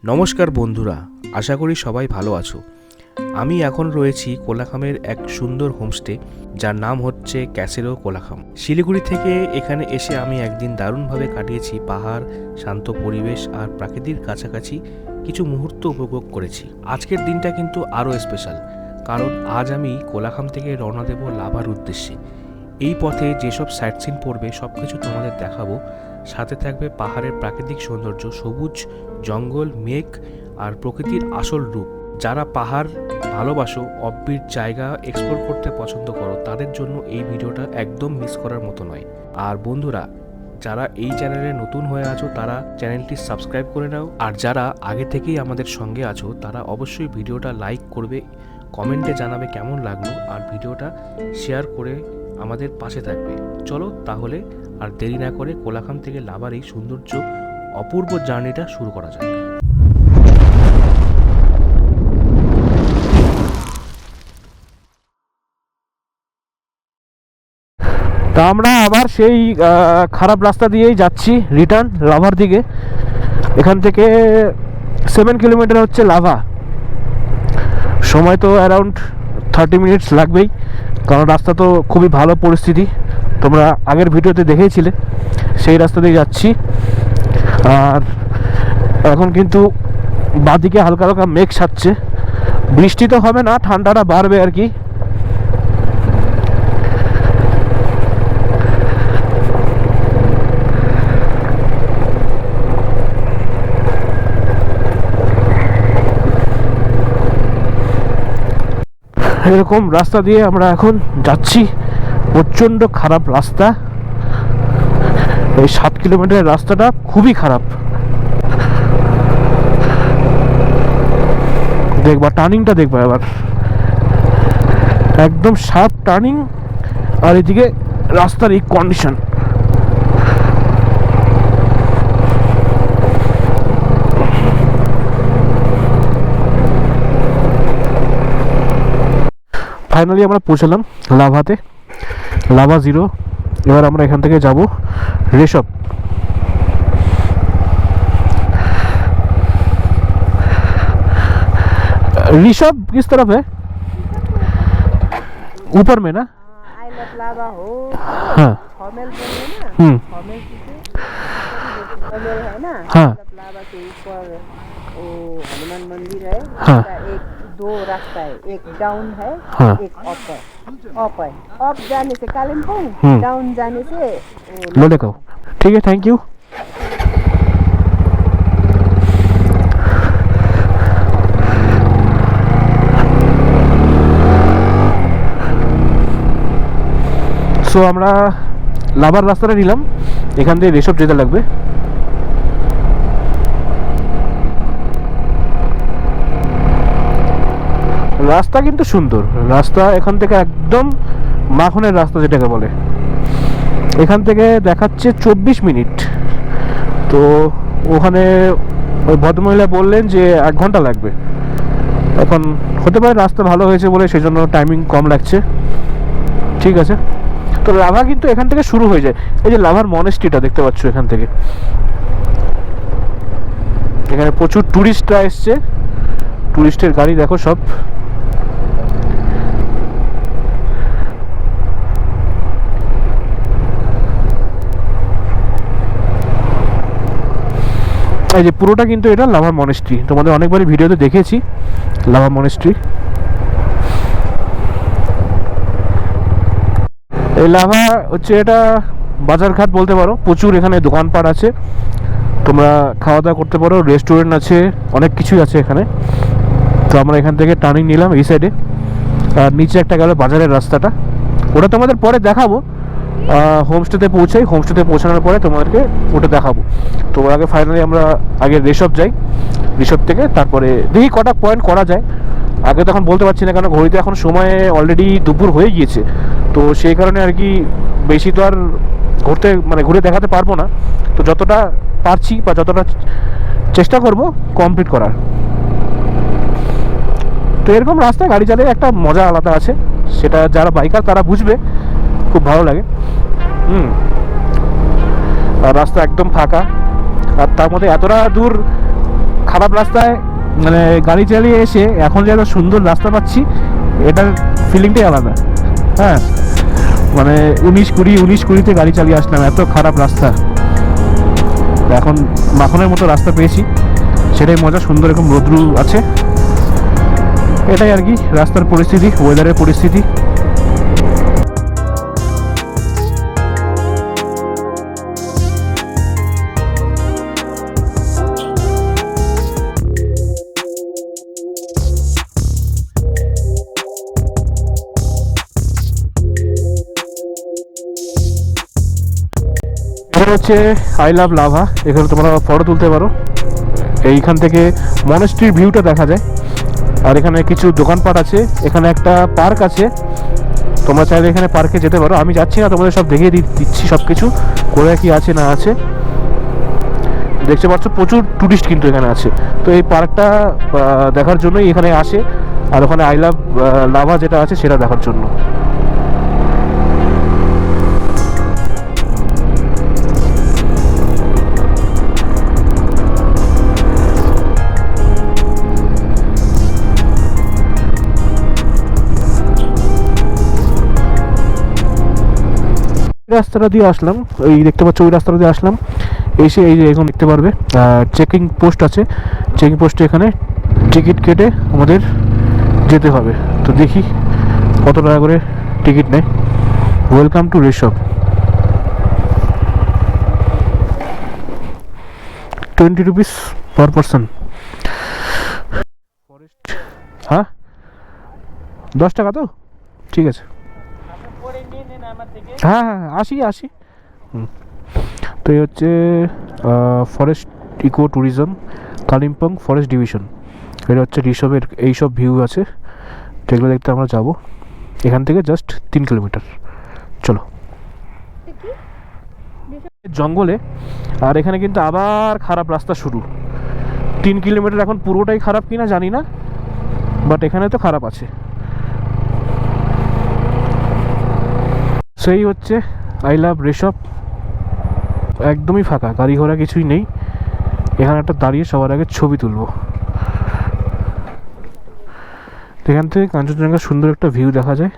নমস্কার বন্ধুরা, আশা করি সবাই ভালো আছো। আমি এখন রয়েছি কোলাখামের এক সুন্দর হোমস্টে, যার নাম হচ্ছে ক্যাসেলো কোলাখাম। শিলিগুড়ি থেকে এখানে এসে আমি একদিন দারুণভাবে কাটিয়েছি। পাহাড়, শান্ত পরিবেশ আর প্রাকৃতির কাছাকাছি কিছু মুহূর্ত উপভোগ করেছি। আজকের দিনটা কিন্তু আরও স্পেশাল, কারণ আজ আমি কোলাখাম থেকে রওনা দেব লাভার উদ্দেশ্যে। এই পথে যেসব সাইট সিন পড়বে সব কিছু তোমাদের দেখাবো। সাথে থাকবে পাহাড়ের প্রাকৃতিক সৌন্দর্য, সবুজ জঙ্গল, মেঘ আর প্রকৃতির আসল রূপ। যারা পাহাড় ভালোবাসো, অফবিট জায়গা এক্সপ্লোর করতে পছন্দ করো, তাদের জন্য এই ভিডিওটা একদম মিস করার মতো নয়। আর বন্ধুরা, যারা এই চ্যানেলে নতুন হয়ে আছো তারা চ্যানেলটি সাবস্ক্রাইব করে নাও, আর যারা আগে থেকেই আমাদের সঙ্গে আছো তারা অবশ্যই ভিডিওটা লাইক করবে, কমেন্টে জানাবে কেমন লাগলো, আর ভিডিওটা শেয়ার করে আমাদের পাশে থাকবে। চলো তাহলে আর দেরি না করে কোলাখাম থেকে লাভার এই সৌন্দর্য অপূর্ব জার্নিটা শুরু করা যাক। তা আমরা আবার সেই খারাপ রাস্তা দিয়েই যাচ্ছি রিটার্ন লাভার দিকে। এখান থেকে 7 কিলোমিটার হচ্ছে লাভা। সময় তো অ্যারাউন্ড 30 মিনিটস লাগবেই, কারণ রাস্তা তো খুবই ভালো পরিস্থিতি, তোমরা আগের ভিডিওতে দেখেইছিলে। সেই রাস্তা দিয়ে যাচ্ছি। আর এখন কিন্তু বাঁদিকে হালকা হালকা মেঘ ছাড়ছে। বৃষ্টি তো হবে না, ঠান্ডাটা বাড়বে আর কি। এরকম রাস্তা দিয়ে আমরা এখন যাচ্ছি। প্রচণ্ড খারাপ রাস্তা। এই 7 কিলোমিটারের রাস্তাটা খুবই খারাপ। দেখবা টার্নিংটা, দেখবা এবার একদম শার্প টার্নিং, আর এদিকে রাস্তার এই কন্ডিশন। ফাইনালি আমরা পৌঁছালাম লাভাতে, লাভা 0। এবার আমরা এখান থেকে যাব ऋषभ। ऋषभ किस तरफ है? ऊपर में ना? लावा हो। हाँ। फॉर्मल बोलिए ना। फॉर्मल है ना। हाँ। लावा के ऊपर वो हनुमान मंदिर है। हाँ। एक दो रास्ता है, एक डाउन है। हाँ। एक अप है। अप है, अप जाने से कालिम्पोंग, डाउन जाने से लोलेगांव। ठीक है, थैंक यू। সো আমরা লাভার রাস্তাটা নিলাম, এখান দিয়ে ঋষভ যেতে লাগবে। রাস্তা কিন্তু সুন্দর রাস্তা, এখান থেকে একদম মাখনের রাস্তা যেটাকে বলে। এখান থেকে দেখাচ্ছে 24 মিনিট, তো ওখানে ওই ভদ্রমহিলা বললেন যে 1 ঘন্টা লাগবে। এখন হতে পারে রাস্তা ভালো হয়েছে বলে সেই জন্য টাইমিং কম লাগছে। ঠিক আছে, তো লাভা কিন্তু এখান থেকে শুরু হয়ে যায়। এই যে লাভার মনেস্ট্রিটা দেখতে পাচ্ছ এখান থেকে। এখানে প্রচুর টুরিস্টরা এসছে, টুরিস্টের গাড়ি দেখো সব। এই যে পুরোটা কিন্তু এটা লাভা মনেস্ট্রি, তোমাদের অনেকবারই ভিডিওতে দেখেছি লাভা মনেস্ট্রি। এই লাভা হচ্ছে এটা বাজারঘাট বলতে পারো, প্রচুর এখানে দোকানপাট আছে, তোমরা খাওয়া দাওয়া করতে পারো, রেস্টুরেন্ট আছে, অনেক কিছুই আছে এখানে। তো আমরা এখান থেকে টার্নিং নিলাম এই সাইডে, আর নিচে একটা গেল বাজারের রাস্তাটা, ওটা তোমাদের পরে দেখাবো। হোমস্টেতে পৌঁছাই, হোমস্টেতে পৌঁছানোর পরে তোমাদেরকে ওটা দেখাবো। তো আগে ফাইনালি আমরা আগে ঋষভ যাই, ঋষভ থেকে তারপরে দেখি কটা পয়েন্ট করা যায়। আগে তখন বলতে পারছি না, কারণ ঘড়িতে এখন সময় অলরেডি দুপুর হয়ে গিয়েছে, তো সেই কারণে আর কি বেশি তো আর ঘুরতে মানে ঘুরে দেখাতে পারবো না। তো যতটা পারছি বা যতটা চেষ্টা করব কমপ্লিট করার। তো এরকম রাস্তায় গাড়ি চালিয়ে একটা মজা আলাদা আছে, সেটা যারা বাইকার তারা বুঝবে, খুব ভালো লাগে। আর রাস্তা একদম ফাঁকা, আর তার মধ্যে এতটা দূর খারাপ রাস্তায় মানে গাড়ি চালিয়ে এসে এখন যে এত সুন্দর রাস্তা পাচ্ছি, এটার ফিলিংটাই আলাদা। হ্যাঁ, মানে 19-20 গাড়ি চালিয়ে আসলাম, এত খারাপ রাস্তা। এখন মাখনের মতো রাস্তা পেয়েছি, সেটাই মজা। সুন্দর এরকম রোদ্রু আছে, এটাই আর কি রাস্তার পরিস্থিতি, ওয়েদারের পরিস্থিতি। এটা হচ্ছে আই লাভ লাভা, এখানে তোমরা ফটো তুলতে পারো। এইখান থেকে মনেস্ট্রির ভিউটা দেখা যায়, আর এখানে কিছু দোকানপাট আছে, এখানে একটা পার্ক আছে, তোমরা চাইলে এখানে পার্কে যেতে পারো। আমি যাচ্ছি না, তোমাদের সব দেখিয়ে দিচ্ছি সব কিছু, কোথায় কি আছে না আছে। দেখতে পাচ্ছ প্রচুর টুরিস্ট কিন্তু এখানে আছে, তো এই পার্কটা দেখার জন্যই এখানে আসে, আর ওখানে আই লাভ লাভা যেটা আছে সেটা দেখার জন্য। রাস্তাটা দিয়ে আসলাম, এই দেখতে পাচ্ছ ওই রাস্তাটা দিয়ে আসলাম, এসে এই যে এখন দেখতে পারবে চেকিং পোস্ট আছে। চেকিং পোস্টে এখানে টিকিট কেটে আমাদের যেতে হবে। তো দেখি কত টাকা করে টিকিট নেয়। Welcome to Rishabh, 20 rupees per person. হ্যাঁ 10 টাকা তো, ঠিক আছে। হ্যাঁ হ্যাঁ আসি। তো এই হচ্ছে forest eco tourism Kalimpong forest division. এটা হচ্ছে ঋষভের এইসব ভিউ আছে, যেগুলো দেখতে আমরা যাব। এখান থেকে জাস্ট 3 কিলোমিটার, চলো। জঙ্গলে, আর এখানে কিন্তু আবার খারাপ রাস্তা শুরু। 3 কিলোমিটার এখন পুরোটাই খারাপ কিনা জানি না, বাট এখানে তো খারাপ আছে। সেই হচ্ছে আই লাভ ঋষভ, একদমই ফাঁকা, গাড়ি ঘোড়া কিছুই নেই। এখানে একটা দাঁড়িয়ে সবার আগে ছবি তুলবো। এখান থেকে কাঞ্চনজঙ্ঘার সুন্দর একটা ভিউ দেখা যায়,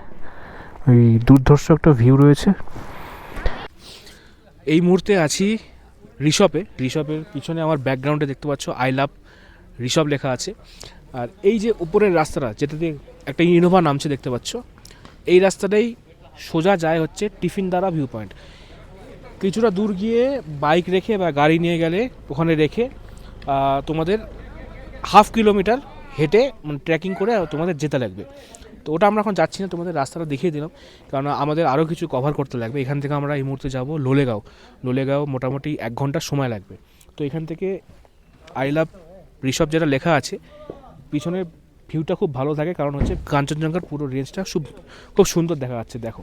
ওই দুর্ধর্ষ একটা ভিউ রয়েছে। এই মুহূর্তে আছি ঋষভের পিছনে আমার ব্যাকগ্রাউন্ডে দেখতে পাচ্ছ আই লাভ ঋষভ লেখা আছে। আর এই যে উপরের রাস্তাটা, যেটাতে একটা ইনোভা নামছে দেখতে পাচ্ছ, এই রাস্তাটাই সোজা যায় হচ্ছে টিফিনদারা ভিউ পয়েন্ট। কিছুটা দূর গিয়ে বাইক রেখে বা গাড়ি নিয়ে গেলে ওখানে রেখে তোমাদের 1/2 কিলোমিটার হেঁটে মানে ট্রেকিং করে তোমাদের যেতে লাগবে। তো ওটা আমরা এখন যাচ্ছি না, তোমাদের রাস্তাটা দেখিয়ে দিলাম, কারণ আমাদের আরও কিছু কভার করতে লাগবে। এখান থেকে আমরা এই মুহূর্তে যাব লোলেগাঁও মোটামুটি 1 ঘন্টার সময় লাগবে। তো এখান থেকে আই লাভ ঋষভ যেটা লেখা আছে, পিছনের ভিউটা খুব ভালো থাকে, কারণ হচ্ছে কাঞ্চনজঙ্ঘার পুরো রেঞ্জটা খুব সুন্দর দেখা যাচ্ছে। দেখো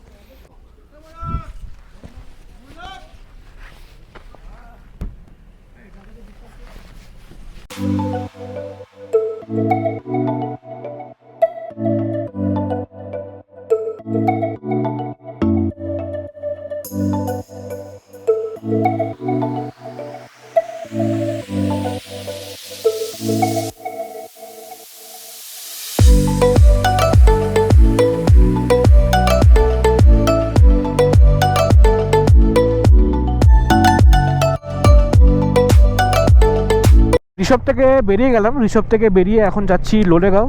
ঋষভ থেকে বেরিয়ে গেলাম, ঋষভ থেকে বেরিয়ে এখন যাচ্ছি লোলেগাঁও।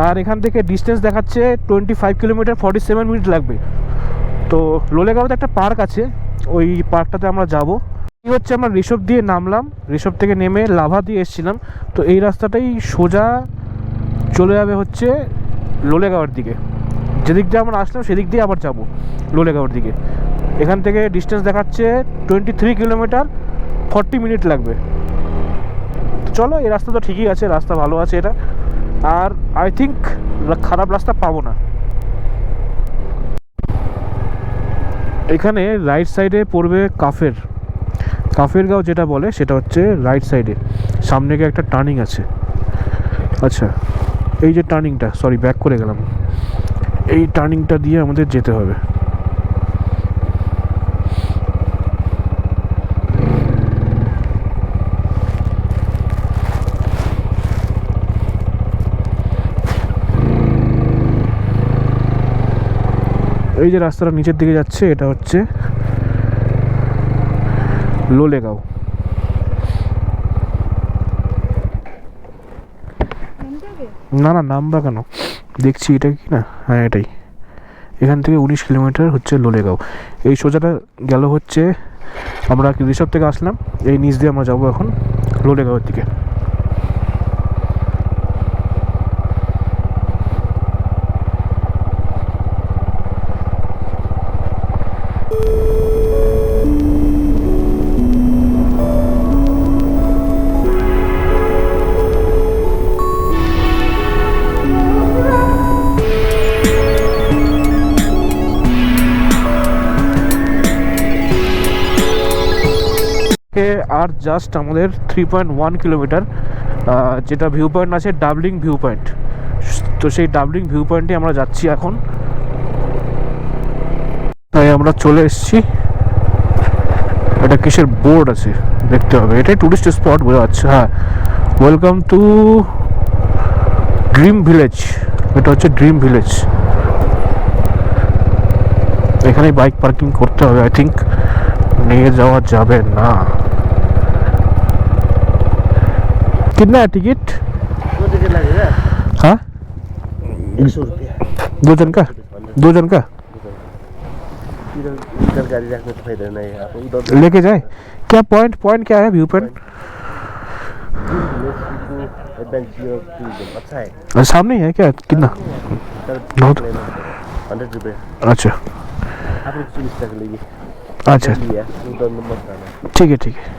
আর এখান থেকে ডিস্টেন্স দেখাচ্ছে 25 কিলোমিটার, 47 মিনিট লাগবে। তো লোলেগাঁওতে একটা পার্ক আছে, ওই পার্কটাতে আমরা যাব। এই হচ্ছে আমরা ঋষভ দিয়ে নামলাম, ঋষভ থেকে নেমে লাভা দিয়ে এসেছিলাম। তো এই রাস্তাটাই সোজা চলে যাবে হচ্ছে লোলেগাঁওয়ের দিকে। যেদিক দিয়ে আমরা আসলাম সেদিক দিয়ে আবার যাব লোলেগাঁওয়ের দিকে। এখান থেকে ডিস্টেন্স দেখাচ্ছে 23 কিলোমিটার, 40 মিনিট লাগবে। চলো, এই রাস্তা তো ঠিকই আছে, রাস্তা ভালো আছে এটা, আর আই থিঙ্ক খারাপ রাস্তা পাবো না। এখানে রাইট সাইডে পড়বে কাফেরগাঁও যেটা বলে, সেটা হচ্ছে রাইট সাইডে। সামনে গিয়ে একটা টার্নিং আছে। আচ্ছা, এই যে টার্নিংটা, সরি ব্যাক করে গেলাম, এই টার্নিংটা দিয়ে আমাদের যেতে হবে। এই যে রাস্তাটা নিচের দিকে যাচ্ছে এটা হচ্ছে লোলেগাঁও। না না, নামবা কেন, দেখছি এটা কি না, হ্যাঁ এটাই। এখান থেকে 19 কিলোমিটার হচ্ছে লোলেগাঁও। এই সোজাটা গেল হচ্ছে, আমরা ঋষভ থেকে আসলাম, এই নিচ দিয়ে আমরা যাবো এখন লোলেগাঁওয়ের দিকে। আর জাস্ট আমাদের 3.1 কিলোমিটার, যেটা ভিউ পয়েন্ট আছে ডাবলিং ভিউ পয়েন্ট। তো সেই ডাবলিং ভিউ পয়েন্টে আমরা যাচ্ছি এখন। তাই আমরা চলে এসেছি। এটা কিসের বোর্ড আছে দেখতে হবে, এটাই টুরিস্ট স্পট বোঝা যাচ্ছে। হ্যাঁ, ওয়েলকাম টু ড্রিম ভিলেজ। এটা হচ্ছে ড্রিম ভিলেজ। এখানে বাইক পার্কিং করতে হবে, আই থিঙ্ক নিয়ে যাওয়া যাবে না। कितना है टिकट? 2 टिकट लगेगा। हाँ, 100 रुपया 2 जन का, 2 जन का इधर गाड़ी रखने तो फायदा नहीं है, आप उधर लेके जाए। क्या पॉइंट क्या है व्यू पॉइंट? एडवेंचर टूरिज्म अच्छा है। सामने ही है क्या? कितना? बहुत। 100 रुपया। अच्छा आप 40 টাকা লেগে আচ্ছা, উধর নম্বর জানা। ঠিক আছে ঠিক আছে।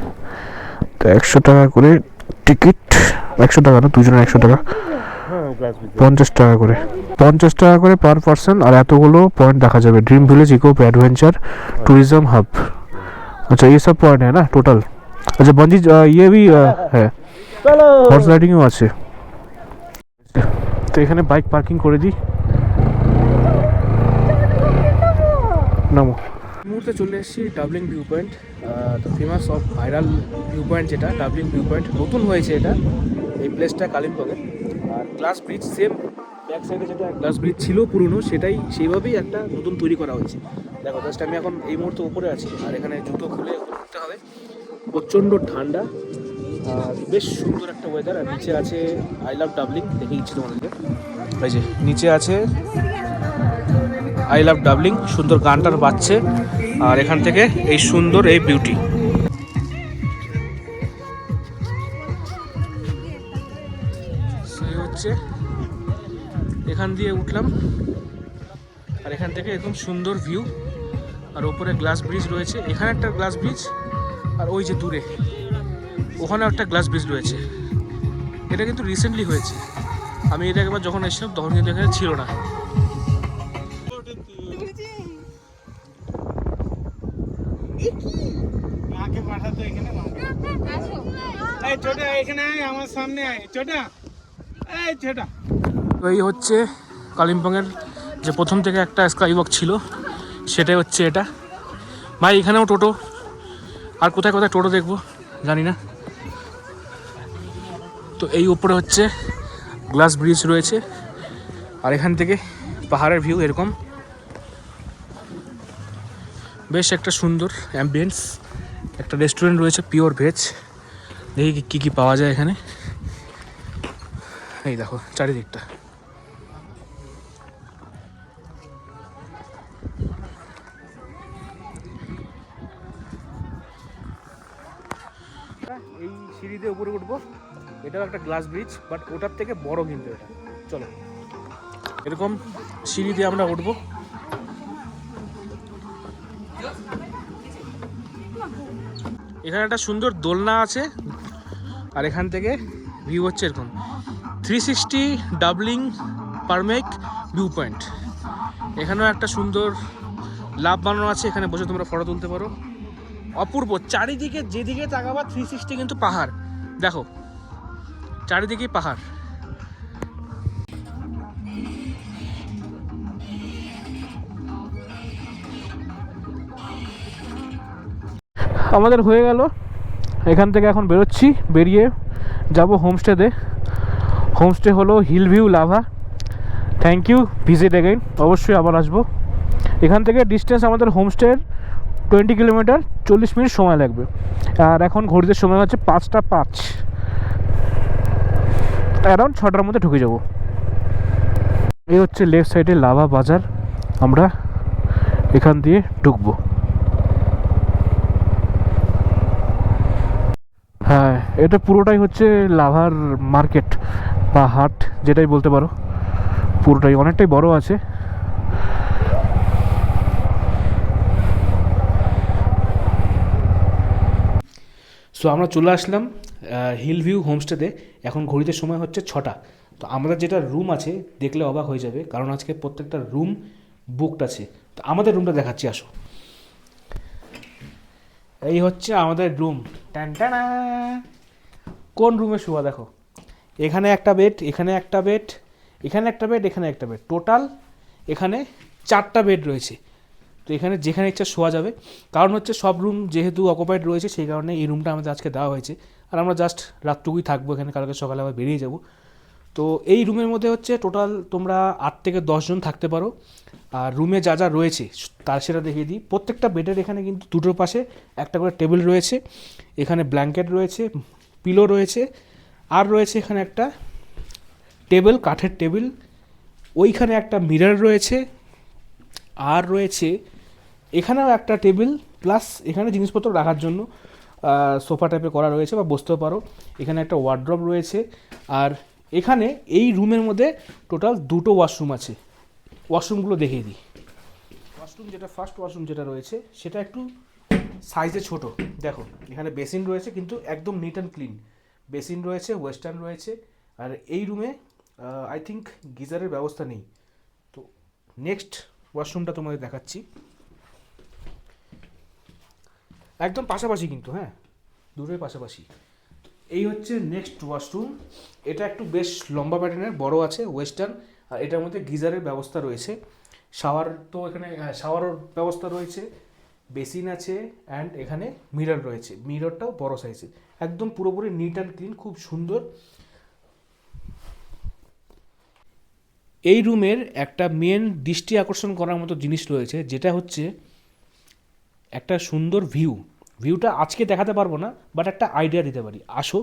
তো 100 টাকা করে টিকিট, 100 টাকা না, দুজনের 100 টাকা, হ্যাঁ গ্লাস বিচ 50 টাকা করে, 50 টাকা করে পার পার্সন। আর এতগুলো পয়েंट देखा जाए। Dream village eco adventure tourism hub. अच्छा ये सब पॉइंट है ना टोटल। अच्छा बंजी ये भी है, চলো হর্স রাইডিংও আছে। তো এখানে বাইক পার্কিং করে দিই, নামো। এই মুহূর্তে চলে এসেছি ডাবলিং ভিউ পয়েন্ট। তো famous of viral view point যেটা ডাবলিং ভিউ পয়েন্ট, নতুন হয়েছে এটা, এই প্লেসটা কালিম্পংয়ে। আর গ্লাস ব্রিজ সেম ব্যাক সাইডে যেটা গ্লাস ব্রিজ ছিল পুরনো, সেটাই সেইভাবেই একটা নতুন তৈরি করা হয়েছে। দেখো জাস্ট আমি এখন এই মুহূর্তে উপরে আছি, আর এখানে জুতো খুলে উঠতে হবে। প্রচণ্ড ঠান্ডা আর বেশ সুন্দর একটা ওয়েদার। আর নিচে আছে আই লাভ ডাবলিং, দেখে দিচ্ছি তোমাদেরকে। এই যে নিচে আছে আই লাভ ডাবলিং, সুন্দর গানটার বাজছে। আর এখান থেকে এই সুন্দর এই বিউটি। সেই হচ্ছে এখান দিয়ে উঠলাম, আর এখান থেকে একদম সুন্দর ভিউ। আর ওপরে গ্লাস ব্রিজ রয়েছে, এখানে একটা গ্লাস ব্রিজ, আর ওই যে দূরে ওখানেও একটা গ্লাস ব্রিজ রয়েছে। এটা কিন্তু রিসেন্টলি হয়েছে, আমি এটা একবার যখন এসেছিলাম তখন কিন্তু এখানে ছিল না। এই হচ্ছে কালিম্পংয়ের যে প্রথম থেকে একটা স্কাই ওয়াক ছিল, সেটাই হচ্ছে এটা। ভাই এখানেও টোটো, আর কোথায় কোথায় টোটো দেখবো জানি না। তো এই উপরে হচ্ছে গ্লাস ব্রিজ রয়েছে, আর এখান থেকে পাহাড়ের ভিউ এরকম। বেশ একটা সুন্দর অ্যাম্বিয়েন্স। একটা রেস্টুরেন্ট রয়েছে পিওর ভেজ, দেখি কী কী পাওয়া যায় এখানে। এই দেখো চারিদিকটা। এই সিঁড়ি দিয়ে উপরে উঠবো, এটাও একটা গ্লাস ব্রিজ, বাট ওটার থেকে বড় কিন্তু এটা। চলো এরকম সিঁড়ি দিয়ে আমরা উঠবো। এখানে একটা সুন্দর দোলনা আছে, আর এখান থেকে ভিউ হচ্ছে এরকম 360 ডাবলিং পারমেক ভিউ পয়েন্ট। এখানেও একটা সুন্দর লাভ বানানো আছে, এখানে বসে তোমরা ফটো তুলতে পারো। অপূর্ব, চারিদিকে যেদিকে তাকাবা 360 কিন্তু পাহাড়। দেখো চারিদিকেই পাহাড়। আমাদের হয়ে গেল, এখান থেকে এখন বেরোচ্ছি, বেরিয়ে যাব হোমস্টেতে। হোমস্টে হলো hill view Lava. Thank you, visit again, অবশ্যই আবার আসবো। এখান থেকে ডিস্টেন্স আমাদের হোমস্টের 20 কিলোমিটার, 40 মিনিট সময় লাগবে। আর এখন ঘড়িতে সময় হচ্ছে 5টা 5, অ্যারাউন্ড 6টার মধ্যে ঢুকে যাব। এই হচ্ছে লেফট সাইডে লাভা বাজার, আমরা এখান দিয়ে ঢুকবো। হ্যাঁ, এটা পুরোটাই হচ্ছে লাভার মার্কেট বা হাট, যেটাই বলতে পারো। পুরোটাই অনেকটাই বড় আছে। সো আমরা চলে আসলাম হিল ভিউ হোমস্টেতে। এখন ঘড়িতে সময় হচ্ছে 6টা। তো আমাদের যেটা রুম আছে দেখলে অবাক হয়ে যাবে, কারণ আজকে প্রত্যেকটা রুম বুকড আছে। তো আমাদের রুমটা দেখাচ্ছি, আসো। এই হচ্ছে আমাদের রুম। টানটানা, কোন রুমে শোয়া দেখো। এখানে একটা বেড, এখানে একটা বেড, এখানে একটা বেড, এখানে একটা বেড, টোটাল এখানে 4টা বেড রয়েছে। তো এখানে যেখানে ইচ্ছা শোয়া যাবে, কারণ হচ্ছে সব রুম যেহেতু অকুপাইড রয়েছে, সেই কারণে এই রুমটা আমাদের আজকে দেওয়া হয়েছে। আর আমরা জাস্ট রাতটুকুই থাকবো এখানে, কালকে সকালে আবার বেরিয়ে যাব। তো এই রুমের মধ্যে হচ্ছে টোটাল তোমরা 8 থেকে 10 জন থাকতে পারো। আর রুমে যা যা রয়েছে তার সেটা দেখিয়ে দিই। প্রত্যেকটা বেডের এখানে কিন্তু দুটোর পাশে একটা করে টেবিল রয়েছে, এখানে ব্ল্যাঙ্কেট রয়েছে, পিলো রয়েছে, আর রয়েছে এখানে একটা টেবিল, কাঠের টেবিল, ওইখানে একটা মিরর রয়েছে, আর রয়েছে এখানেও একটা টেবিল, প্লাস এখানে জিনিসপত্র রাখার জন্য সোফা টাইপের করা রয়েছে বা বসতেও পারো। এখানে একটা ওয়ার্ড্রপ রয়েছে। আর এখানে এই রুমের মধ্যে টোটাল 2টো ওয়াশরুম আছে। ওয়াশরুমগুলো দেখিয়ে দিই। ওয়াশরুম যেটা ফার্স্ট ওয়াশরুম যেটা রয়েছে সেটা একটু সাইজে ছোট। দেখো এখানে বেসিন রয়েছে, কিন্তু একদম নিট অ্যান্ড ক্লিন বেসিন রয়েছে, ওয়েস্টার্ন রয়েছে। আর এই রুমে আই থিঙ্ক গিজারের ব্যবস্থা নেই। তো নেক্সট ওয়াশরুমটা তোমাদের দেখাচ্ছি, একদম পাশাপাশি কিন্তু, হ্যাঁ দুটোই পাশাপাশি। এই হচ্ছে নেক্সট ওয়াশরুম। এটা একটু বেশ লম্বা প্যাটার্নের, বড় আছে, ওয়েস্টার্ন। আর এটার মধ্যে গিজারের ব্যবস্থা রয়েছে, শাওয়ার তো এখানে শাওয়ারের ব্যবস্থা রয়েছে, বেসিন আছে, অ্যান্ড এখানে মিরর রয়েছে। মিররটাও বড় সাইজের, একদম পুরোপুরি নিট অ্যান্ড ক্লিন, খুব সুন্দর। এই রুমের একটা মেন দৃষ্টি আকর্ষণ করার মতো জিনিস রয়েছে, যেটা হচ্ছে একটা সুন্দর ভিউটা আজকে দেখাতে পারবো না, বাট একটা আইডিয়া দিতে পারি। আসো,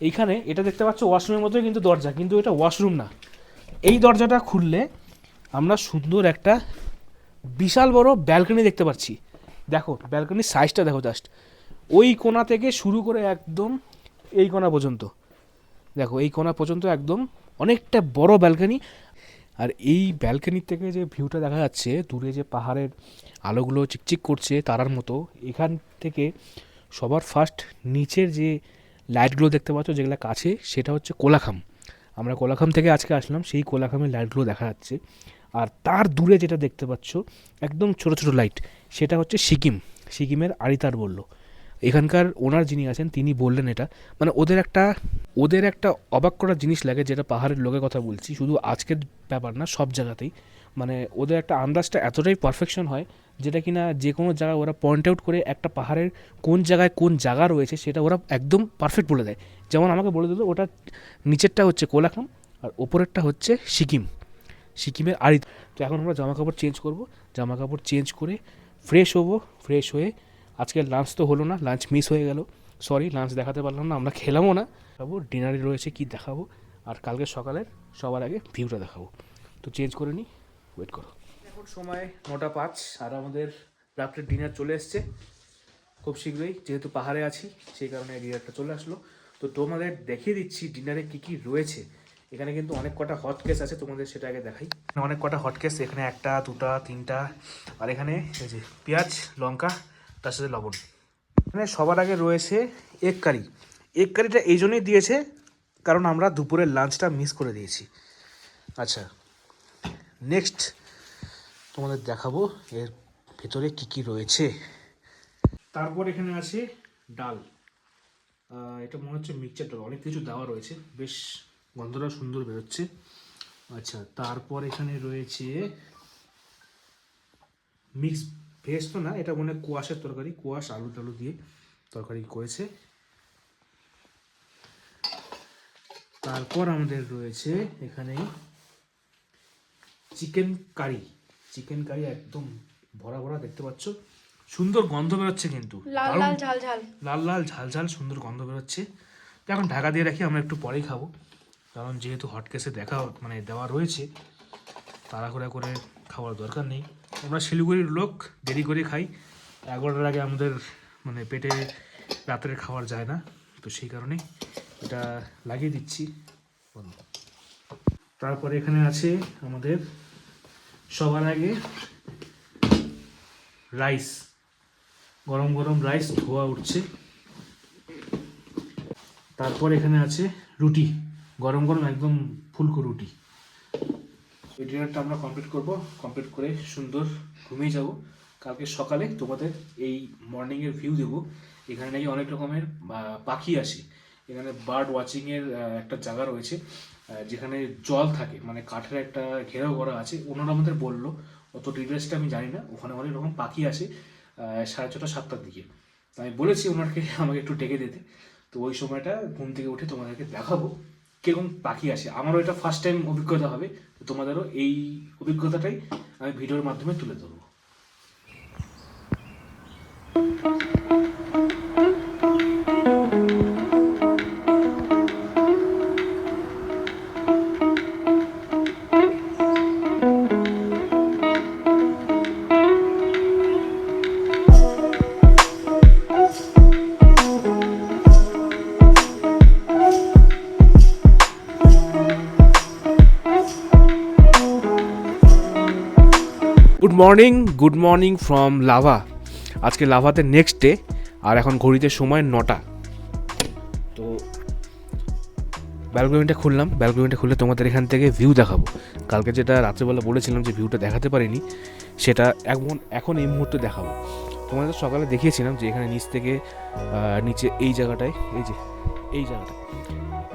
এইখানে এটা দেখতে পাচ্ছ ওয়াশরুমের মতোই কিন্তু দরজা, কিন্তু এটা ওয়াশরুম না। এই দরজাটা খুললে আমরা সুন্দর একটা বিশাল বড় ব্যালকনি দেখতে পাচ্ছি। দেখো ব্যালকনির সাইজটা দেখো, জাস্ট ওই কোণা থেকে শুরু করে একদম এই কোণা পর্যন্ত। দেখো এই কোণা পর্যন্ত একদম অনেকটা বড় ব্যালকনি। আর এই ব্যালকনির থেকে যে ভিউটা দেখা যাচ্ছে, দূরে যে পাহাড়ের আলোগুলো চিকচিক করছে তারার মতো, এখান থেকে সবার ফার্স্ট নিচের যে লাইটগুলো দেখতে পাচ্ছ যেগুলো কাছে, সেটা হচ্ছে কোলাখাম। আমরা কোলাখাম থেকে আজকে আসলাম, সেই কোলাখামের লাইটগুলো দেখা যাচ্ছে। আর তার দূরে যেটা দেখতে পাচ্ছ একদম ছোট ছোট লাইট, সেটা হচ্ছে সিকিমের আরিতার বলল। এখানকার ওনার যিনি আছেন তিনি বললেন এটা, মানে ওদের একটা অবাক করার জিনিস লাগে, যেটা পাহাড়ের লোকের কথা বলছি, শুধু আজকের ব্যাপার না, সব জায়গাতেই। মানে ওদের একটা আন্দাজটা এতটাই পারফেকশন হয়, যেটা কিনা যে কোনো জায়গায় ওরা পয়েন্ট আউট করে একটা পাহাড়ের কোন জায়গায় কোন জায়গা রয়েছে সেটা ওরা একদম পারফেক্ট বলে দেয়। যেমন আমাকে বলে দিল ওটা নিচেরটা হচ্ছে কোলাখাম আর ওপরেরটা হচ্ছে সিকিমের আরিত। তো এখন আমরা জামা কাপড় চেঞ্জ করবো, জামা কাপড় চেঞ্জ করে ফ্রেশ হবো। ফ্রেশ হয়ে আজকে লাঞ্চ তো হলো না, লাঞ্চ মিস হয়ে গেল, সরি লাঞ্চ দেখাতে পারলাম না, আমরা খেলামও না। খাবো, ডিনারে রয়েছে কি দেখাবো, আর কালকে সকালের সবার আগে ভিউটা দেখাবো। তো চেঞ্জ করে নিই, ওয়েট করো। এখন সময় 9টা 5, আর আমাদের রাত্রের ডিনার চলে এসছে খুব শীঘ্রই। যেহেতু পাহাড়ে আছি সেই কারণে ডিনারটা চলে আসলো। তো তোমাদের দেখিয়ে দিচ্ছি ডিনারে কী কী রয়েছে। এখানে কিন্তু অনেক কটা হট কেস আছে, তোমাদের সেটা আগে দেখাই। অনেক কটা হট কেস, এখানে 1টা 2টা 3টা, আর এখানে এই যে পেঁয়াজ লঙ্কা তার সাথে লবণ। এখানে সবার আগে রয়েছে এগ কারি। এগ কারিটা এই জন্যই দিয়েছে কারণ আমরা দুপুরের লাঞ্চটা মিস করে দিয়েছি। আচ্ছা, নেক্সট তোমাদের দেখাবো এর ভেতরে কি কি রয়েছে। তারপর এখানে আছে ডাল, এটা মনে হচ্ছে মিক্সচার ডাল, অনেক কিছু দেওয়া রয়েছে, বেশ গন্ধটা সুন্দর বেরোচ্ছে। আচ্ছা, তারপর এখানে রয়েছে মিক্স ভেজ, তো না, এটা মনে হয় কোয়াশের তরকারি, কোয়াশ আলু টালু দিয়ে তরকারি করেছে। তারপর আমাদের রয়েছে এখানে চিকেন চিকেন কারি একদম ভরা ভরা দেখতে পাচ্ছ, সুন্দর গন্ধ বেরোচ্ছে কিন্তু লাল দারুণ। লাল ঝাল ঝাল। লাল লাল ঝাল ঝাল সুন্দর গন্ধ বেরোচ্ছে। তো এখন ঢাকা দিয়ে রাখি, আমরা একটু পরেই খাবো, কারণ যেহেতু হটকেসে মানে দেওয়া রয়েছে, তাড়াহুড়া করে খাওয়ার দরকার নেই। আমরা শিলিগুড়ির লোক, দেরি করে খাই, 11টার আগে আমাদের মানে পেটে রাতের খাবার যায় না, তো সেই কারণে এটা লাগিয়ে দিচ্ছি। তারপরে এখানে আছে আমাদের সবার আগে রাইস, গরম গরম রাইস ধোয়া উঠছে। তারপর এখানে আছে রুটি, গরম গরম একদম ফুলকো রুটি। এই ডিনারটা আমরা কমপ্লিট করব, কমপ্লিট করে সুন্দর ঘুমিয়ে যাব। কালকে সকালে তোমাদের এই মর্নিংয়ের ভিউ দেবো। এখানে নাকি অনেক রকমের পাখি আসে, এখানে বার্ড ওয়াচিংয়ের একটা জায়গা রয়েছে, যেখানে জল থাকে, মানে কাঠের একটা ঘেরাও করা আছে। ওনারা আমাদের বললো, অত ডিটেলসটা আমি জানি না, ওখানে অনেক রকম পাখি আসে 6:30 7টার দিকে। তো আমি বলেছি ওনাকে আমাকে একটু ডেকে দিতে, তো ওই সময়টা ঘুম থেকে উঠে তোমাদেরকে দেখাবো কীরকম পাখি আসে। আমারও এটা ফার্স্ট টাইম অভিজ্ঞতা হবে, তো তোমাদেরও এই অভিজ্ঞতাটাই আমি ভিডিওর মাধ্যমে তুলে ধরবো। Good morning from lava. আজকে লাভাতে নেক্সট ডে, আর এখন ঘড়িতে সময় 9টা। তো ব্যালকনিটা খুললে তোমাদের এখান থেকে ভিউ দেখাবো। কালকে যেটা রাত্রেবেলা বলেছিলাম যে ভিউটা দেখাতে পারিনি, সেটা এখন এই মুহূর্তে দেখাবো। তোমাদের সকালে দেখিয়েছিলাম যে এখানে নিচ থেকে নিচে এই জায়গাটায়, এই জায়গাটায়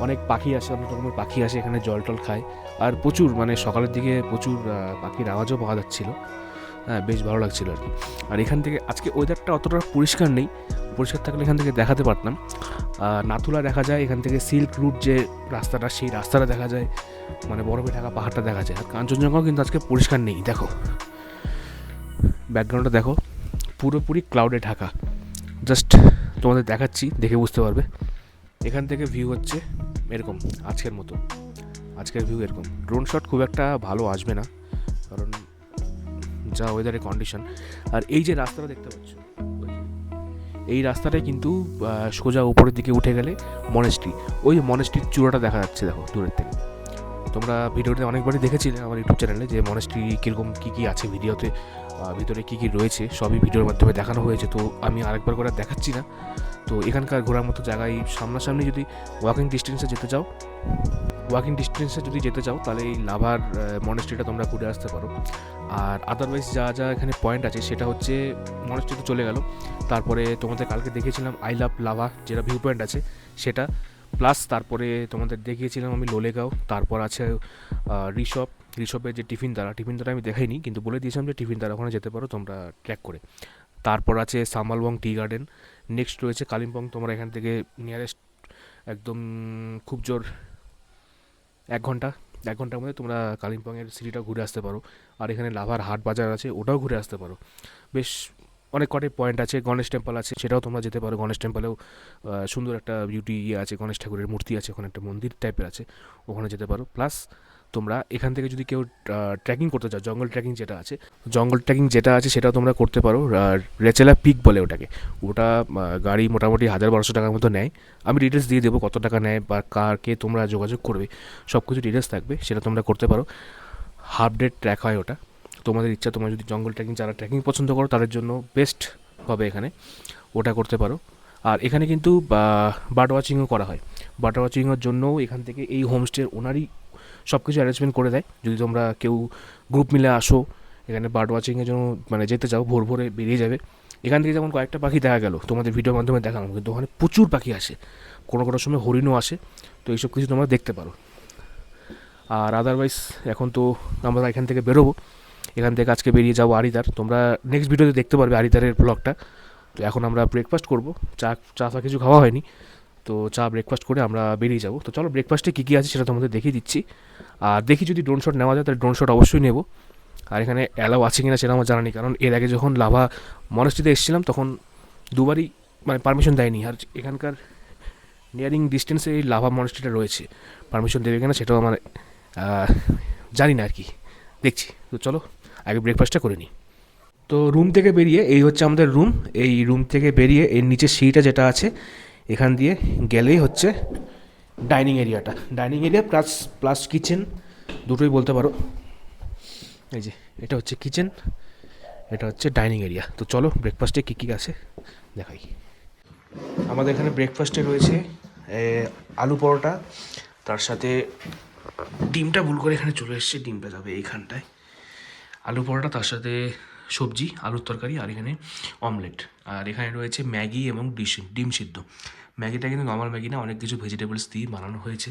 অনেক পাখি আসে, অনেক রকমের পাখি আসে, এখানে জল টল খায়। আর প্রচুর মানে সকালের দিকে প্রচুর পাখির আওয়াজও পাওয়া যাচ্ছিলো। হ্যাঁ, বেশ ভালো লাগছিলো আর কি। আর এখান থেকে আজকে ওয়েদারটা অতটা পরিষ্কার নেই, পরিষ্কার থাকলে এখান থেকে দেখাতে পারতাম। নাথুলা দেখা যায়, এখান থেকে সিল্ক রুট যে রাস্তাটা, সেই রাস্তাটা দেখা যায়, মানে বরফে ঢাকা পাহাড়টা দেখা যায়। আর কাঞ্চনজঙ্ঘাও কিন্তু আজকে পরিষ্কার নেই, দেখো ব্যাকগ্রাউন্ডটা দেখো, পুরোপুরি ক্লাউডে ঢাকা। জাস্ট তোমাদের দেখাচ্ছি, দেখে বুঝতে পারবে। এখান থেকে ভিউ হচ্ছে এরকম, আজকের ভিউ এরকম। ড্রোন শট খুব একটা ভালো আসবে না, কারণ যা ওয়েদারের কন্ডিশন। আর এই যে রাস্তাটা দেখতে পাচ্ছ, এই রাস্তাটায় কিন্তু সোজা উপরের দিকে উঠে গেলে মনেস্ট্রি, ওই মনেস্ট্রির চূড়াটা দেখা যাচ্ছে, দেখো দূরের থেকে। তোমরা ভিডিওতে অনেকবারই দেখেছিলে আমার ইউটিউব চ্যানেলে যে মনেস্ট্রি কীরকম কী আছে, ভিডিওতে ভিতরে কী রয়েছে সবই ভিডিওর মাধ্যমে দেখানো হয়েছে, তো আমি আরেকবার করে দেখাচ্ছি না। তো এখানকার ঘোরার মতো জায়গায় সামনাসামনি যদি ওয়াকিং ডিস্টেন্সে যদি যেতে চাও তাহলে এই লাভার মনেস্ট্রিটা তোমরা ঘুরে আসতে পারো। আর আদারওয়াইজ যা এখানে পয়েন্ট আছে সেটা হচ্ছে মনেস্ট্রিতে চলে গেল। তারপরে তোমাদের কালকে দেখিয়েছিলাম আই লাভ লাভা, যেটা ভিউ পয়েন্ট আছে সেটা, প্লাস তারপরে তোমাদের দেখিয়েছিলাম আমি লোলেগাঁও। তারপর আছে ঋষভের যে টিফিন দ্বারা আমি দেখাইনি, কিন্তু বলে দিয়েছিলাম যে টিফিন দ্বারা ওখানে যেতে পারো তোমরা ট্র্যাক করে। তারপর আছে সামালবং টি গার্ডেন, নেক্সট রয়েছে কালিম্পং। তোমরা এখান থেকে নিয়ারেস্ট একদম খুব জোর 1 ঘন্টার মধ্যে তোমরা কালিম্পংয়ের সিটিটা ঘুরে আসতে পারো। আর এখানে লাভার হাট বাজার আছে, ওটাও ঘুরে আসতে পারো। বেশ অনেক কটাই পয়েন্ট আছে। গণেশ টেম্পল আছে, সেটাও তোমরা যেতে পারো। গণেশ টেম্পলেও সুন্দর একটা বিউটি আছে, গণেশ ঠাকুরের মূর্তি আছে, ওখানে একটা মন্দির টাইপের আছে, ওখানে যেতে পারো। প্লাস তোমরা এখান থেকে যদি কেউ ট্রেকিং করতে চাও, জঙ্গল ট্রেকিং যেটা আছে সেটাও তোমরা করতে পারো। রেচেলা পিক বলে ওটাকে, ওটা গাড়ি মোটামুটি 1000-1200 টাকার মতো নেয়। আমি ডিটেলস দিয়ে দেবো কত টাকা নেয় বা কারকে তোমরা যোগাযোগ করবে, সব কিছু ডিটেলস থাকবে, সেটা তোমরা করতে পারো। হাফ ডে ট্র্যাক হয় ওটা, তোমাদের ইচ্ছা। তোমরা যদি জঙ্গল ট্রেকিং, যারা ট্রেকিং পছন্দ করো তাদের জন্য বেস্ট হবে এখানে, ওটা করতে পারো। আর এখানে কিন্তু বার্ড ওয়াচিংও করা হয়। বার্ড ওয়াচিংয়ের জন্যও এখান থেকে এই হোমস্টের ওনারই সব কিছু অ্যারেঞ্জমেন্ট করে দেয়। যদি তোমরা কেউ গ্রুপ মিলে আসো এখানে বার্ড ওয়াচিংয়ের জন্য, মানে যেতে চাও, ভোরে বেরিয়ে যাবে। এখান থেকে যেমন কয়েকটা পাখি দেখা গেল, তোমাদের ভিডিওর মাধ্যমে দেখালাম, কিন্তু ওখানে প্রচুর পাখি আসে, কোনো সময় হরিণও আসে। তো এইসব কিছু তোমরা দেখতে পারো। আর আদারওয়াইজ এখন তো আমরা এখান থেকে বেরোবো, এখান থেকে আজকে বেরিয়ে যাবো আরিদার। তোমরা নেক্সট ভিডিওতে দেখতে পারবে আরিদারের ব্লগটা। তো এখন আমরা ব্রেকফাস্ট করবো, চা কিছু খাওয়া হয়নি, তো ব্রেকফাস্ট করে আমরা বেরিয়ে যাবো। তো চলো ব্রেকফাস্টে কী আছে সেটা তোমাদের দেখিয়ে দিচ্ছি। আর দেখি যদি ড্রোন শট নেওয়া যায় তাহলে ড্রোন শট অবশ্যই নেব। আর এখানে অ্যালাউ আছে কিনা সেটা আমার জানা নেই, কারণ এর আগে যখন লাভা মনেস্ট্রিতে এসেছিলাম তখন দুবারই মানে পারমিশন দেয়নি। আর এখানকার নিয়ারিং ডিস্টেন্সে এই লাভা মনেস্ট্রিটা রয়েছে, পারমিশন দেবে কিনা সেটাও আমার জানি না আর কি, দেখছি। তো চলো আগে ব্রেকফাস্টটা করে নিই। তো রুম থেকে বেরিয়ে এই হচ্ছে আমাদের রুম, এই রুম থেকে বেরিয়ে এর নিচে সিঁড়িটা যেটা আছে এখান দিয়ে গেলেই হচ্ছে ডাইনিং এরিয়াটা, dining area plus plus kitchen দুটোই বলতে পারো। এই যে এটা হচ্ছে কিচেন, এটা হচ্ছে ডাইনিং এরিয়া। তো চলো ব্রেকফাস্টে কী কী আছে দেখাই। আমাদের এখানে ব্রেকফাস্টে রয়েছে আলু পরোটা, তার সাথে ডিমটা ভুল করে এখানে চলে এসছে, ডিমটা যাবে এইখানটায়। আলু পরোটা, তার সাথে সবজি আলুর তরকারি, আর এখানে অমলেট। আর এখানে রয়েছে ম্যাগি এবং ডিম সিদ্ধ। ম্যাগিটা কিন্তু নর্মাল ম্যাগি না, অনেক কিছু ভেজিটেবলস দিয়ে বানানো হয়েছে।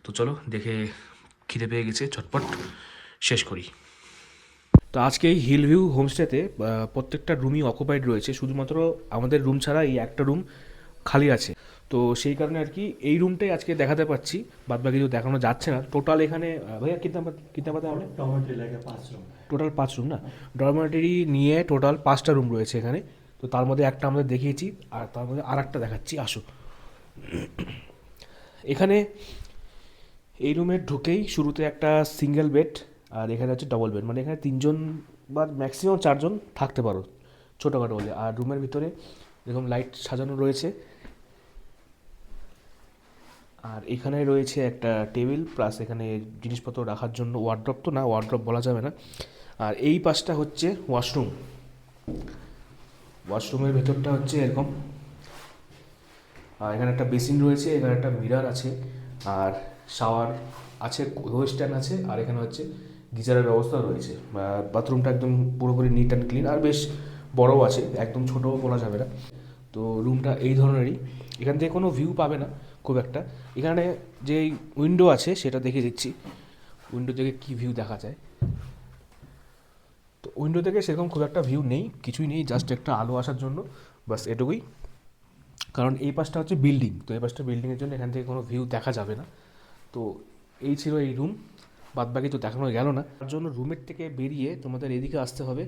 তো চলো দেখে খিদে পেয়ে গেছে, ঝটপট শেষ করি। তো আজকে এই হিল ভিউ হোমস্টেতে প্রত্যেকটা রুমই অকুপাইড রয়েছে, শুধুমাত্র আমাদের রুম ছাড়া এই একটা রুম খালি আছে। তো সেই কারণে আর কি এই রুমটাই আজকে দেখাতে পাচ্ছি, বাদ বাকি কিছু দেখানো যাচ্ছে না। টোটাল এখানে ভাইয়া কিতনা পাতা হবে? টোটাল 5 রুম না, ডরমেটরি নিয়ে টোটাল 5টা রুম রয়েছে এখানে। তো তার মধ্যে একটা আমাদের দেখিয়েছি, আর তার মধ্যে আর একটা দেখাচ্ছি, আসো। এখানে এই রুমে ঢুকেই শুরুতে একটা সিঙ্গেল বেড, আর এখানে হচ্ছে ডবল বেড, মানে এখানে 3জন বা ম্যাক্সিমাম 4জন থাকতে পারো ছোটোখাটো হলে। আর রুমের ভিতরে এরকম লাইট সাজানো রয়েছে, আর এখানে রয়েছে একটা টেবিল, প্লাস এখানে জিনিসপত্র রাখার জন্য ওয়ার্ড্রপ, তো না ওয়ার্ড্রপ বলা যাবে না। আর এই পাশটা হচ্ছে ওয়াশরুম, ওয়াশরুমের ভেতরটা হচ্ছে এরকম। আর এখানে একটা বেসিন রয়েছে, এখানে একটা মিরার আছে, আর শাওয়ার আছে, ওয়েস্টার্ন আছে, আর এখানে হচ্ছে গিজারের ব্যবস্থা রয়েছে। বাথরুমটা একদম পুরোপুরি নিট অ্যান্ড ক্লিন, আর বেশ বড়ও আছে, একদম ছোটও বলা যাবে না। তো রুমটা এই ধরনেরই, এখান থেকে কোনো ভিউ পাবে না খুব একটা। এখানে যে উইন্ডো আছে সেটা দেখিয়ে দিচ্ছি, উইন্ডো থেকে কী ভিউ দেখা যায়। তো উইন্ডো থেকে সেরকম খুব একটা ভিউ নেই, কিছুই নেই, জাস্ট একটা আলো আসার জন্য, বাস এটুকুই। কারণ এই পাশটা হচ্ছে বিল্ডিং, তো এই পাশটা বিল্ডিংয়ের জন্য এখান থেকে কোনো ভিউ দেখা যাবে না। তো এই ছিল এই রুম, বাদবাকি তো দেখানো গেল না। তার জন্য রুমের থেকে বেরিয়ে তোমাদের এদিকে আসতে হবে,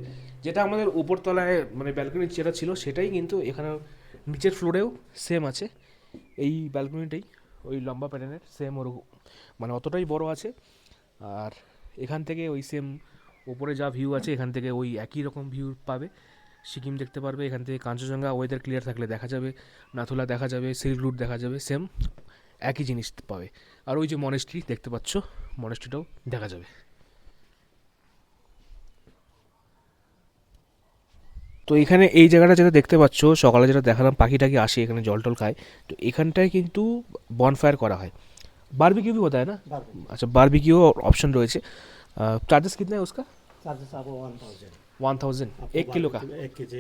যেটা আমাদের উপরতলায় মানে ব্যালকনি যেটা ছিল সেটাই, কিন্তু এখানে নিচের ফ্লোরেও সেম আছে। এই ব্যালকনিটাই ওই লম্বা প্যাটার্নের সেম, ওর মানে অতটাই বড় আছে। আর এখান থেকে ওই সেম ওপরে যা ভিউ আছে এখান থেকে ওই একই রকম ভিউ পাবে, সিকিম দেখতে পারবে এখান থেকে, কাঞ্চনজঙ্ঘা ওয়েদার ক্লিয়ার থাকলে দেখা যাবে, নাথুলা দেখা যাবে, সিল্ক রুট দেখা যাবে, সেম একই জিনিস পাবে। আর ওই যে মনেস্ট্রি দেখতে পাচ্ছ, মনেস্ট্রিটাও দেখা যাবে। তো এখানে এই জায়গাটা যেটা দেখতে পাচ্ছ, সকালে যেটা দেখালাম পাখি টাকি আসে এখানে জল টল খায়, তো এখানটায় কিন্তু বনফায়ার করা হয়, बारबेक्यू भी होता है ना? अच्छा बारबेक्यू ऑप्शन রয়েছে। चार्जेस कितना है उसका? चार्जेस आपको 1000 1000 1 किलो का? 1 केजी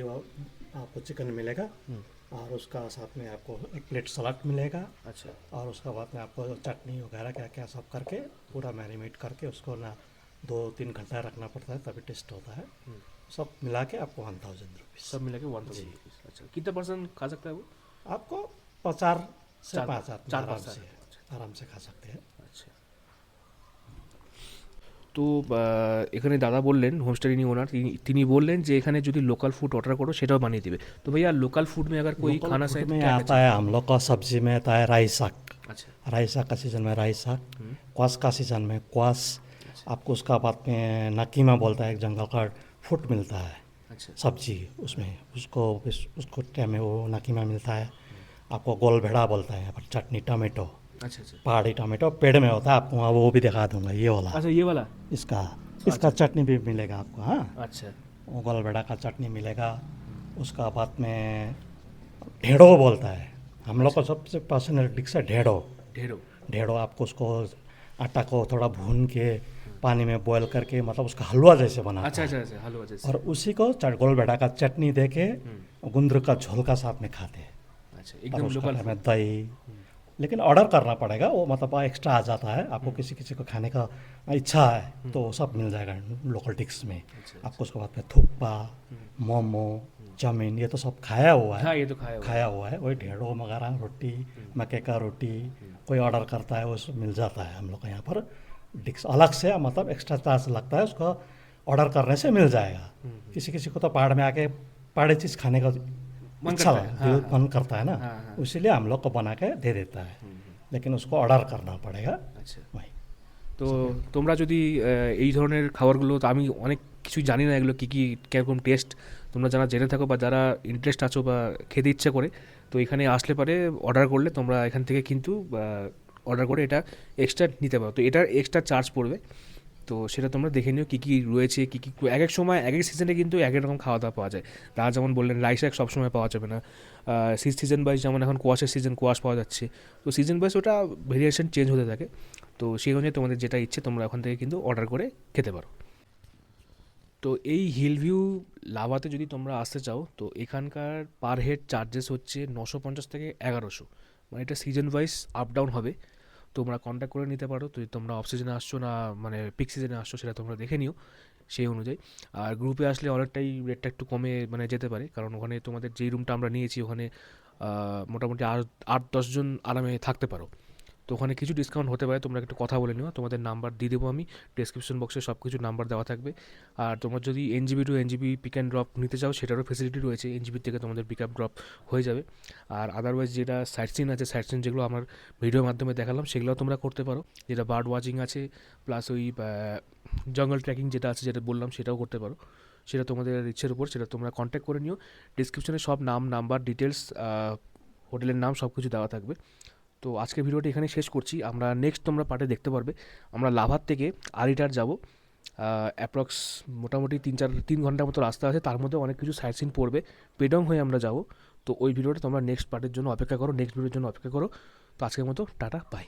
आपको चिकन मिलेगा और उसका साथ में आपको एक प्लेट सलाद मिलेगा। अच्छा, और उसका बाद में आपको चटनी वगैरह क्या क्या सब करके पूरा मैरिनेट करके उसको ना 2-3 घंटा रखना पड़ता है तभी टेस्ट होता है। सब मिला के आपको 1000 रुपीज़ सब मिला के 1000 रुपीज़। अच्छा, कितना पर्सन खा सकता है वो? आपको 4 से 5 आदमी 4 आराम से खा सकते हैं। আচ্ছা, তো এখানে দাদা বললেন, হোমস্टे ইনি ওনার, তিনি বললেন যে এখানে যদি লোকাল ফুড অর্ডার করো সেটাও বানিয়ে দেবে। তো भैया लोकल फूड में अगर कोई खाना फूड चाहिए में क्या आता है हम लोग का सब्जी में आता है राई साग। अच्छा, राई साग का सीज़न में राई साग, क्वास का सीज़न में क्वास। आपको उसका बाद में नकीमा बोलता है, एक जंगल का फूड मिलता है अच्छा, सब्जी, उसमें उसको टाइम में वो नकीमा मिलता है। आपको गोल भेड़ा बोलता है यहाँ पर, चटनी टमाटो, अच्छा, अच्छा, पहाड़ी टमाटो पेड़ में होता है, आपको वहाँ वो भी दिखा दूंगा ये वाला। अच्छा ये वाला, इसका चटनी भी मिलेगा आपको। हाँ, अच्छा, वो गोल भेड़ा का चटनी मिलेगा। उसका बाद में ढेड़ो बोलता है, हम लोग को सबसे पसंद डिश है ढेड़ो। ढेरो, ढेड़ो आपको उसको आटा को थोड़ा भून के पानी में बॉयल करके मतलब उसका हलवा जैसे बनाता अच्छा, है। अच्छा, अच्छा, हलवा जैसे, और उसी को गोल भेड़ा का चटनी दे के गुंदर का झोल का साथ में खाते हैं। अच्छा, और एकदम उसका लोकल में दही, लेकिन ऑर्डर करना पड़ेगा वो, मतलब एक्स्ट्रा आ जाता है। आपको किसी किसी को खाने का इच्छा है तो सब मिल जाएगा लोकल डिश में। आपको उसके बाद में थुक्पा, मोमो, चाउमीन, ये तो सब खाया हुआ है। हाँ ये तो खाया हुआ है। वही ढेड़ो वगैरह रोटी, मक्के का रोटी कोई ऑर्डर करता है वो सब मिल जाता है। हम लोग को यहाँ पर डिश अलग से मतलब एक्स्ट्रा चार्ज लगता है उसका, ऑर्डर करने से मिल जाएगा। किसी किसी को तो पहाड़ में आके पहाड़ी चीज़ खाने का इच्छा मन करता है ना, इसीलिए हम लोग को बना के दे देता है, लेकिन उसको ऑर्डर करना पड़ेगा। আচ্ছা, वही তো তোমরা যদি এই ধরনের খাবারগুলো, তো আমি অনেক কিছুই জানি না এগুলো কী কী কীরকম টেস্ট, তোমরা যারা জেনে থাকো বা যারা ইন্টারেস্ট আছো বা খেতে ইচ্ছে করে, তো এখানে আসলে পারে অর্ডার করলে তোমরা এখান থেকে কিন্তু অর্ডার করে এটা এক্সট্রা নিতে পারো। তো এটার এক্সট্রা চার্জ পড়বে, তো সেটা তোমরা দেখে নিও কী কী রয়েছে, কী কী এক এক সময় এক এক সিজনে কিন্তু এক এক রকম খাওয়া দাওয়া পাওয়া যায়। তারা যেমন বললেন রাইস এক সবসময় পাওয়া যাবে না, সিজন ওয়াইজ যেমন এখন কোয়াশের সিজন কোয়াশ পাওয়া যাচ্ছে, তো সিজন ওয়াইজ ওটা ভেরিয়েশন চেঞ্জ হতে থাকে। তো সেই অনুযায়ী তোমাদের যেটা ইচ্ছে তোমরা ওখান থেকে কিন্তু অর্ডার করে খেতে পারো। তো এই হিল ভিউ লাভাতে যদি তোমরা আসতে চাও, তো এখানকার পার হেড চার্জেস হচ্ছে 950 থেকে 1100, মানে এটা সিজন ওয়াইজ আপ ডাউন হবে। তোমরা কন্ট্যাক্ট করে নিতে পারো, তো তোমরা অফ সিজনে আসছো না মানে পিক সিজনে আসছো সেটা তোমরা দেখে নিও সেই অনুযায়ী। আর গ্রুপে আসলে অনেকটাই রেটটা একটু কমে মানে যেতে পারে, কারণ ওখানে তোমাদের যেই রুমটা আমরা নিয়েছি ওখানে মোটামুটি 8-10 জন আরামে থাকতে পারো। তো ওখানে কিছু ডিসকাউন্ট হতে পারে, তোমরা একটু কথা বলে নিও। তোমাদের নাম্বার দিয়ে দেবো আমি, ডেসক্রিপশন বক্সে সব কিছু নাম্বার দেওয়া থাকবে। আর তোমরা যদি NJP to NJP pick and drop নিতে চাও সেটারও ফেসিলিটি রয়েছে, এনজিবি থেকে তোমাদের পিক আপ ড্রপ হয়ে যাবে। আর আদারওয়াইজ যেটা সাইট সিন আছে, সাইট সিন যেগুলো আমার ভিডিওর মাধ্যমে দেখালাম সেগুলোও তোমরা করতে পারো, যেটা বার্ড ওয়াচিং আছে প্লাস ওই জঙ্গল ট্রেকিং যেটা আছে যেটা বললাম সেটাও করতে পারো। সেটা তোমাদের ইচ্ছের উপর, সেটা তোমরা কন্ট্যাক্ট করে নিও। ডিসক্রিপশনে সব নাম নাম্বার ডিটেলস হোটেলের নাম সব কিছু দেওয়া থাকবে। তো আজকে ভিডিওটা এখানে শেষ করছি। আমরা নেক্সট তোমরা পার্টে দেখতে পারবে আমরা লাভার থেকে আরিটার যাব, অ্যাপ্রক্স মোটামুটি 3 ঘন্টার মতো রাস্তা আছে, তার মধ্যে অনেক কিছু সাইট সিন পড়বে। পেডং হয়ে আমরা যাব। তো ওই ভিডিওটা তোমরা নেক্সট পার্টের জন্য অপেক্ষা করো, নেক্সট ভিডিওর জন্য অপেক্ষা করো। তো আজকের মতো টাটা, বাই।